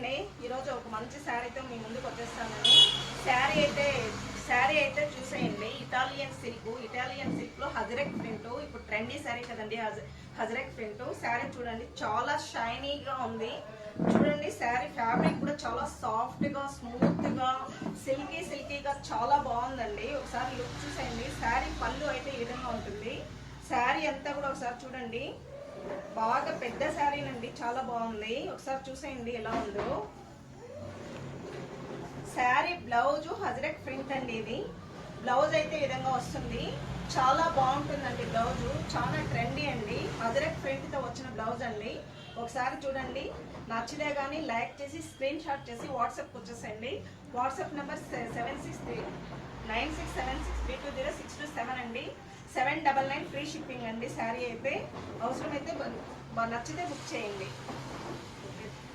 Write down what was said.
అండి, ఈరోజు ఒక మంచి శారీతో మీ ముందుకు వచ్చేస్తాను. శారీ అయితే చూసేయండి. ఇటాలియన్ సిల్క్ లో హజరెక్ ప్రింట్, ఇప్పుడు ట్రెండీ శారీ కదండి హజరెక్ ప్రింట్. శారీ చూడండి, చాలా షైనీగా ఉంది. చూడండి, శారీ ఫ్యాబ్రిక్ కూడా చాలా సాఫ్ట్ గా, స్మూత్ గా, సిల్కీగా చాలా బాగుందండి. ఒకసారి లుక్ చూసేయండి. శారీ పళ్ళు అయితే ఈ విధంగా ఉంటుంది. శారీ అంతా కూడా ఒకసారి చూడండి, బాగా పెద్ద శారీనండి, చాలా బాగుంది. ఒకసారి చూసేయండి ఎలా ఉందో. శారీ బ్లౌజ్ హజరక్ ప్రింట్ అండి. ఇది బ్లౌజ్ అయితే ఈ విధంగా వస్తుంది. చాలా బాగుంటుందండి బ్లౌజ్, చాలా ట్రెండీ అండి. హజరక్ ప్రింట్ తో వచ్చిన బ్లౌజ్ అండి. ఒకసారి చూడండి, నచ్చితే కానీ లైక్ చేసి స్క్రీన్ షాట్ చేసి వాట్సాప్కి వచ్చేసండి. వాట్సాప్ నెంబర్ 769676320627 అండి. 799 ఫ్రీ షిప్పింగ్ అండి. శారీ అయితే అవసరమైతే నచ్చితే బుక్ చేయండి.